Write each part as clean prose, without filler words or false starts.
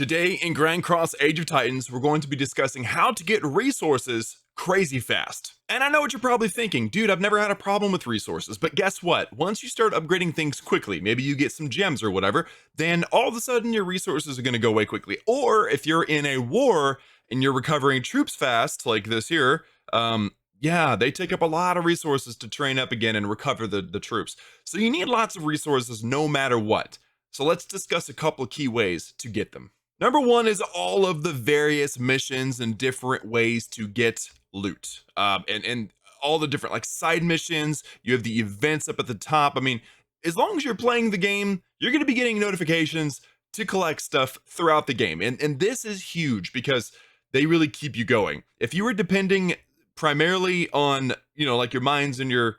Today in Grand Cross Age of Titans, we're going to be discussing how to get resources crazy fast. And I know what you're probably thinking, dude, I've never had a problem with resources, but guess what? Once you start upgrading things quickly, maybe you get some gems or whatever, then all of a sudden your resources are going to go away quickly. Or if you're in a war and you're recovering troops fast, like this here, yeah, they take up a lot of resources to train up again and recover the troops. So you need lots of resources no matter what. So let's discuss a couple of key ways to get them. Number one is all of the various missions and different ways to get loot, and all the different like side missions. You have the events up at the top. I mean, as long as you're playing the game, you're going to be getting notifications to collect stuff throughout the game. And this is huge because they really keep you going. If you were depending primarily on, you know, like your mines and your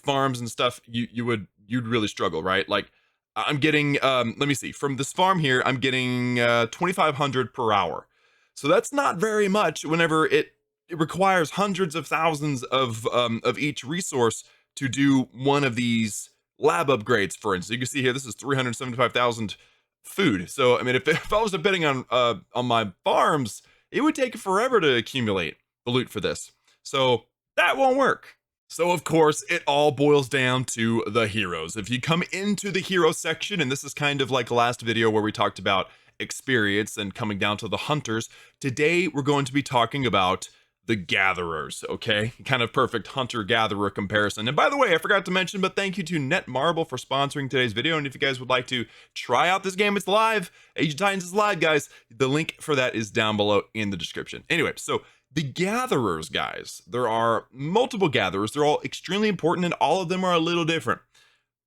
farms and stuff, you'd really struggle, right? Like I'm getting, let me see, from this farm here, I'm getting 2,500 per hour. So that's not very much whenever it requires hundreds of thousands of each resource to do one of these lab upgrades, for instance. You can see here, this is 375,000 food. So, I mean, if I was depending on my farms, it would take forever to accumulate the loot for this. So that won't work. So of course, it all boils down to the heroes. If you come into the hero section, and this is kind of like last video where we talked about experience and coming down to the hunters, today we're going to be talking about the gatherers, okay? Kind of perfect hunter-gatherer comparison. And by the way, I forgot to mention, but thank you to Netmarble for sponsoring today's video. And if you guys would like to try out this game, it's live. Age of Titans is live, guys. The link for that is down below in the description. Anyway, so the gatherers, guys, there are multiple gatherers. They're all extremely important, and all of them are a little different.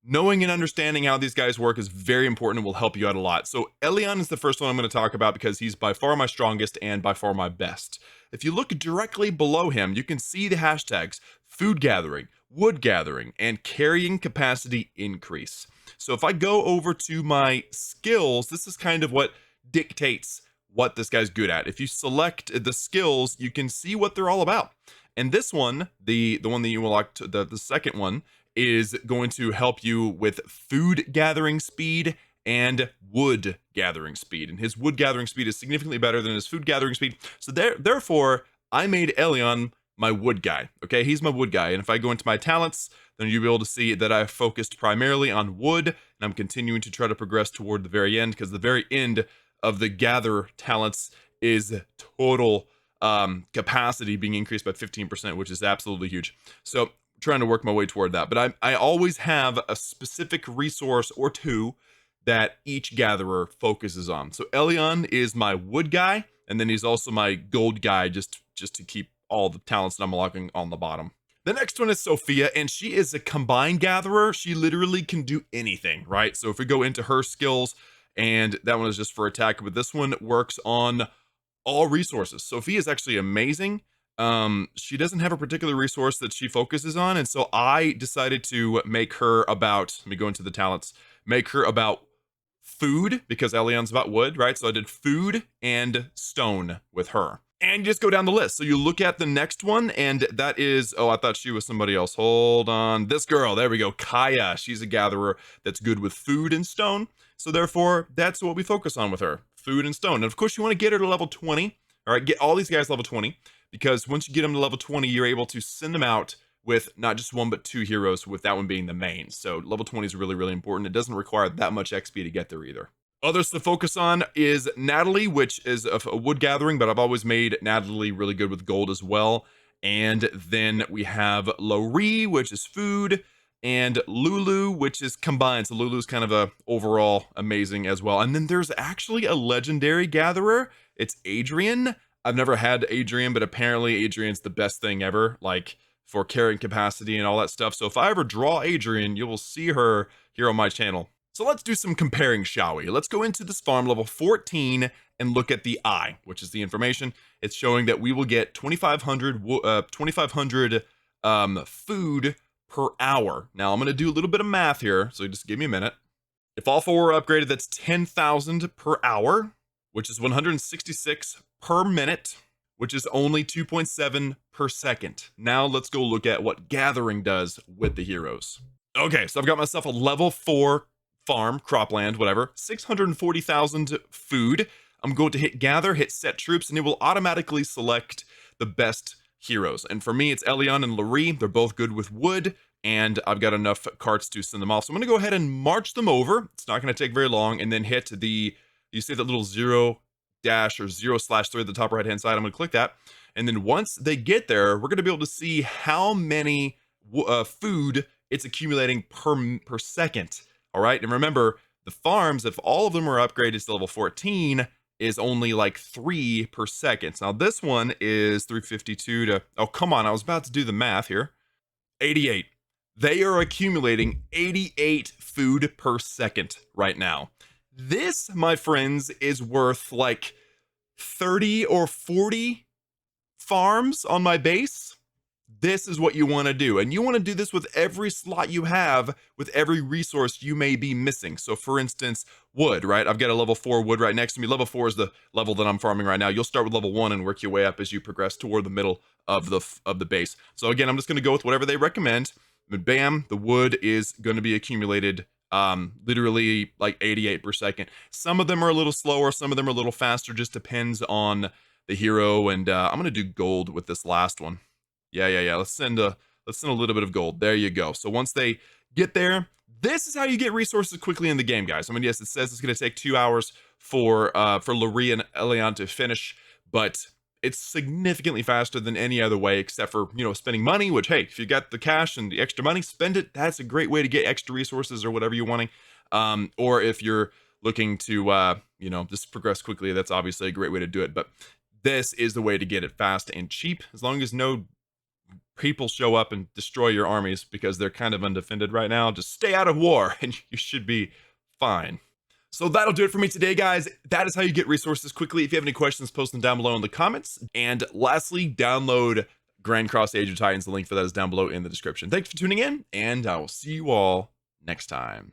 Knowing and understanding how these guys work is very important and will help you out a lot. So Elion is the first one I'm going to talk about because he's by far my strongest and by far my best. If you look directly below him, you can see the hashtags food gathering, wood gathering, and carrying capacity increase. So if I go over to my skills, this is kind of what dictates what this guy's good at. If you select the skills, you can see what they're all about. And this one, the one that you elect, the second one, is going to help you with food gathering speed and wood gathering speed. And his wood gathering speed is significantly better than his food gathering speed. So therefore, I made Elion my wood guy. Okay, he's my wood guy. And if I go into my talents, then you'll be able to see that I focused primarily on wood, and I'm continuing to try to progress toward the very end, because the very end of the gather talents is total capacity being increased by 15%, which is absolutely huge. So trying to work my way toward that, but I always have a specific resource or two that each gatherer focuses on. So Elion is my wood guy, and then he's also my gold guy, just to keep all the talents that I'm unlocking on the bottom. The next one is Sophia, and she is a combined gatherer. She literally can do anything, right? So if we go into her skills, and that one is just for attack, but this one works on all resources. Sophia is actually amazing. She doesn't have a particular resource that she focuses on, and so I decided to make her about, let me go into the talents, make her about food, because Elion's about wood, right? So I did food and stone with her. And just go down the list. So you look at the next one, and that is, oh, I thought she was somebody else. Hold on. This girl, there we go, Kaya. She's a gatherer that's good with food and stone. So therefore, that's what we focus on with her, food and stone. And of course, you want to get her to level 20. All right, get all these guys level 20, because once you get them to level 20, you're able to send them out with not just one, but two heroes, with that one being the main. So level 20 is really, really important. It doesn't require that much XP to get there either. Others to focus on is Natalie, which is a wood gathering, but I've always made Natalie really good with gold as well. And then we have Laurie, which is food, and Lulu, which is combined. So Lulu's kind of a overall amazing as well. And then there's actually a legendary gatherer. It's Adrian. I've never had Adrian, but apparently Adrian's the best thing ever, like for carrying capacity and all that stuff. So if I ever draw Adrian, you will see her here on my channel. So let's do some comparing, shall we? Let's go into this farm level 14 and look at the eye, which is the information. It's showing that we will get 2,500 food per hour. Now I'm going to do a little bit of math here, so just give me a minute. If all four are upgraded, that's 10,000 per hour, which is 166 per minute, which is only 2.7 per second. Now let's go look at what gathering does with the heroes. Okay, so I've got myself a level 4 farm, cropland, whatever, 640,000 food, I'm going to hit gather, hit set troops, and it will automatically select the best heroes. And for me, it's Elion and Laree. They're both good with wood, and I've got enough carts to send them off. So I'm going to go ahead and march them over. It's not going to take very long, and then hit the, you see that little 0 dash or 0/3 at the top right hand side. I'm going to click that. And then once they get there, we're going to be able to see how many food it's accumulating per second. All right. And remember, the farms, if all of them are upgraded to level 14, is only like 3 per second. Now this one is 352 to, oh, come on. I was about to do the math here. 88. They are accumulating 88 food per second right now. This, my friends, is worth like 30 or 40 farms on my base. This is what you want to do. And you want to do this with every slot you have, with every resource you may be missing. So for instance, wood, right? I've got a level 4 wood right next to me. Level 4 is the level that I'm farming right now. You'll start with level 1 and work your way up as you progress toward the middle of the base. So again, I'm just going to go with whatever they recommend. But bam, the wood is going to be accumulated literally like 88 per second. Some of them are a little slower, some of them are a little faster, just depends on the hero. And I'm going to do gold with this last one. Yeah. Let's send a little bit of gold. There you go. So once they get there, this is how you get resources quickly in the game, guys. I mean, yes, it says it's going to take 2 hours for Laree and Elion to finish, but it's significantly faster than any other way, except for, you know, spending money, which, hey, if you got the cash and the extra money, spend it. That's a great way to get extra resources or whatever you're wanting. Or if you're looking to, you know, just progress quickly, that's obviously a great way to do it. But this is the way to get it fast and cheap, as long as no people show up and destroy your armies, because they're kind of undefended right now. Just stay out of war and you should be fine. So that'll do it for me today, guys. That is how you get resources quickly. If you have any questions, post them down below in the comments. And lastly, download GRANDCROSS Age of Titans. The link for that is down below in the description. Thanks for tuning in, and I will see you all next time.